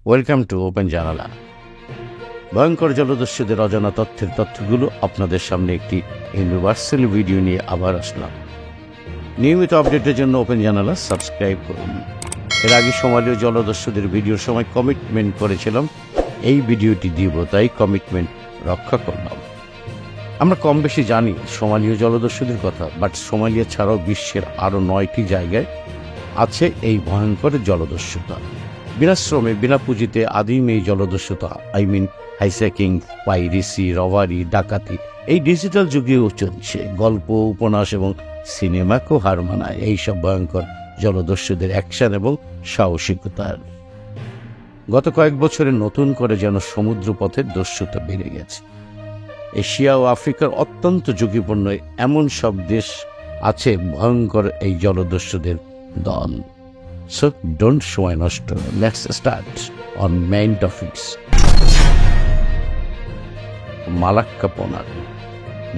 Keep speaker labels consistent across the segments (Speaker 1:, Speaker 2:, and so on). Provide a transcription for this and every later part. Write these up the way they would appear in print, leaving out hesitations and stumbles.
Speaker 1: Welcome to open জানালা। ভয়ঙ্কর জলদস্যুদের অজানা তথ্যগুলো আপনাদের সামনে একটি ইউনিভার্সাল ভিডিও নিয়ে আবার আসলাম। নিয়মিত আপডেটের জন্য ওপেন জানালা সাবস্ক্রাইব করুন। এর আগে সোমালীয় জলদস্যুদের ভিডিওর সময় কমিটমেন্ট করেছিলাম এই ভিডিওটি দিব, তাই কমিটমেন্ট রক্ষা করলাম। আমরা কম বেশি জানি সোমালীয় জলদস্যুদের কথা, বাট সোমালিয়া ছাড়াও বিশ্বের আরও 9টি জায়গায় আছে এই ভয়ঙ্কর জলদস্যুতা। বিনা শ্রমে বিনা পুঁজিতে আদিম এই জলদস্যুতা, হাইজ্যাকিং, পাইরেসি, রবারি, ডাকাতি এই ডিজিটাল যুগেও চলছে। গল্প, উপন্যাস এবং সিনেমাকেও হার মানায় এইসব ভয়ঙ্কর জলদস্যুদের অ্যাকশন এবং সাহসিকতার। গত কয়েক বছরে নতুন করে যেন সমুদ্রপথের দস্যুতা বেড়ে গেছে। এশিয়া ও আফ্রিকার অত্যন্ত ঝুঁকিপূর্ণ এমন সব দেশ আছে ভয়ঙ্কর এই জলদস্যুদের দল। So don't সময় নষ্ট, let's start on main topics. Malacca প্রণালী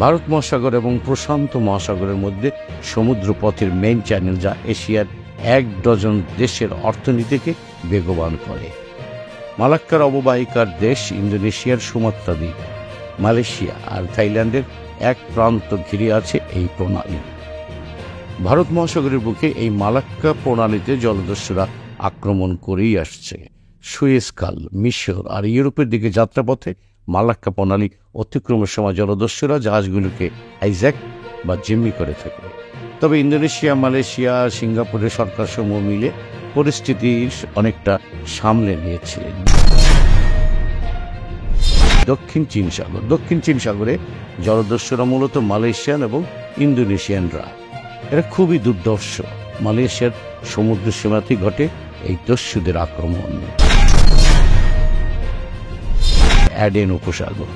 Speaker 1: ভারত মহাসাগর এবং প্রশান্ত মহাসাগরের মধ্যে সমুদ্রপথের মেইন চ্যানেল, যা এশিয়ার 1 ডজন দেশের অর্থনীতিকে বেগবান করে। মালাক্কার অববাহিকার দেশ ইন্দোনেশিয়ার সুমাত্রা দ্বীপ, মালয়েশিয়া আর থাইল্যান্ডের এক প্রান্ত ঘিরে আছে এই প্রণালী। ভারত মহাসাগরের বুকে এই মালাক্কা প্রণালীতে জলদস্যুরা আক্রমণ করেই আসছে। সুয়েজ খাল, মিশর আর ইউরোপের দিকে যাত্রাপথে মালাক্কা প্রণালী অতিক্রমের সময় জলদস্যুরা জাহাজগুলোকে হাইজ্যাক বা জিম্মি করে থাকে। তবে ইন্দোনেশিয়া, মালয়েশিয়া, সিঙ্গাপুরের সরকারসমূহ মিলে পরিস্থিতির অনেকটা সামলে নিয়েছে। দক্ষিণ চীন সাগরে জলদস্যুরা মূলত মালয়েশিয়ান এবং ইন্দোনেশিয়ানরা। এরা খুবই দুর্ধর্ষ। মালয়েশিয়ার সমুদ্র সীমাতেই ঘটে এই দস্যুদের আক্রমণ। অ্যাডেন উপসাগর,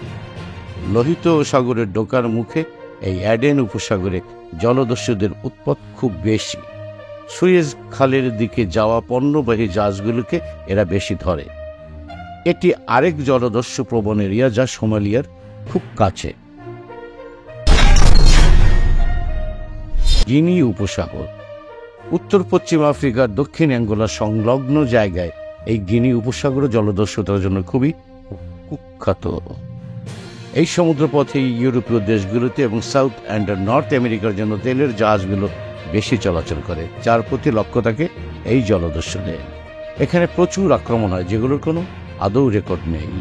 Speaker 1: লোহিত সাগরের ঢোকার মুখে এই অ্যাডেন উপসাগরে জলদস্যুদের উৎপাত খুব বেশি। সুয়েজ খালের দিকে যাওয়া পণ্যবাহী জাহাজগুলোকে এরা বেশি ধরে। এটি আরেক জলদস্যু প্রবণ এরিয়া, যা সোমালিয়ার খুব কাছে। গিনি উপসাগর, উত্তর পশ্চিম আফ্রিকার দক্ষিণ অ্যাঙ্গোলা সংলগ্ন জায়গায় এই গিনি উপসাগর জলদস্যুতার জন্য খুবই কুখ্যাত। এই সমুদ্রপথে ইউরোপীয় দেশগুলোতে এবং সাউথ অ্যান্ড নর্থ আমেরিকার জন্য তেলের জাহাজগুলো বেশি চলাচল করে, যার প্রতি লক্ষ্য থাকে এই জলদস্যুদের। এখানে প্রচুর আক্রমণ হয়, যেগুলোর কোনো আদৌ রেকর্ড নেই।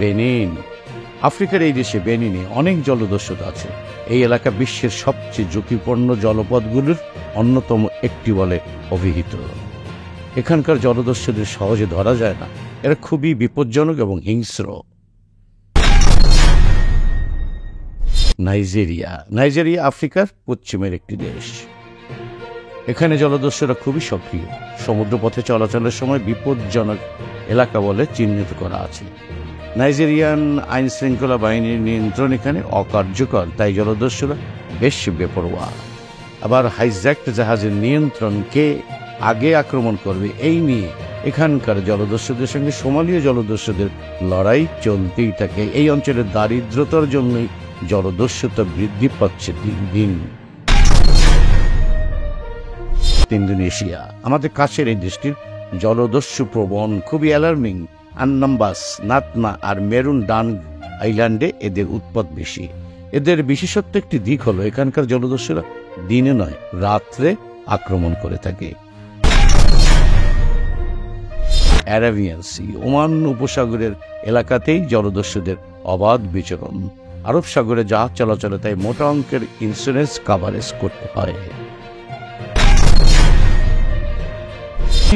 Speaker 1: বেনিন, আফ্রিকার এই দেশে বেনিনে অনেক জলদস্যুতা আছে। এই এলাকা বিশ্বের সবচেয়ে ঝুঁকিপূর্ণ জলপথগুলোর অন্যতম একটি বলে অভিহিত। এখানকার জলদস্যুদের সহজে ধরা যায় না, এরা খুবই বিপজ্জনক এবং হিংস্র। নাইজেরিয়া আফ্রিকার পশ্চিমের একটি দেশ। এখানে জলদস্যুরা খুবই সক্রিয়। সমুদ্রপথে চলাচলের সময় বিপজ্জনক এলাকা বলে চিহ্নিত করা আছে। নাইজেরিয়ান আইন শৃঙ্খলা বাহিনীর নিয়ন্ত্রণ এখানে অকার্যকর, তাই জলদস্যুরা বেশ বেপরোয়া। আবার হাইজ্যাক্ট জাহাজের নিয়ন্ত্রণ কে আগে আক্রমণ করবে এই নিয়ে এখানকার জলদস্যুদের সঙ্গে সোমালীয় জলদস্যুদের লড়াই চলতেই থাকে। এই অঞ্চলের দারিদ্রতার জন্যই জলদস্যুতা বৃদ্ধি পাচ্ছে দিন দিন। ইন্দোনেশিয়া, আমাদের কাছের এই দেশটির জলদস্যু প্রবণ, খুবই অ্যালার্মিং। আন্নাম্বাস, নাতনা আর মেরুন ডান আইল্যান্ডে এদের উৎপাত বেশি। এদের বিশেষত্ব একটি দিক হলো এখানকার জলদস্যুরা দিনে নয়, রাত্রে আক্রমণ করে থাকে। অ্যারাবিয়ান সি, ওমান উপসাগরের এলাকাতেই জলদস্যুদের অবাধ বিচরণ। আরব সাগরে জাহাজ চলাচলে, তাই মোটা অঙ্কের ইন্স্যুরেন্স কাভারেজ করতে হয়।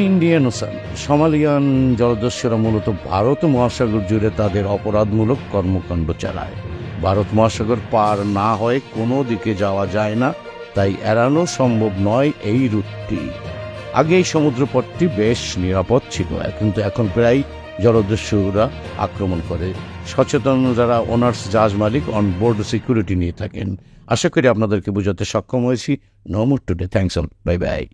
Speaker 1: ইন্ডিয়ান ওশান, সোমালিয়ান জলদস্যুরা মূলত ভারত মহাসাগর জুড়ে তাদের অপরাধমূলক কর্মকাণ্ড চালায়। ভারত মহাসাগর পার না হয়ে কোনো দিকে যাওয়া যায় না, তাই এড়ানো সম্ভব নয় এই রুটটি। আগে এই সমুদ্রপথটি বেশ নিরাপদ ছিল, কিন্তু এখন প্রায় জলদস্যুরা আক্রমণ করে। সচেতন যারা ওনার্স, জাহাজ মালিক অনবোর্ড সিকিউরিটি নিয়ে থাকেন। আশা করি আপনাদেরকে বোঝাতে সক্ষম হয়েছি। No more today, thanks all, bye by.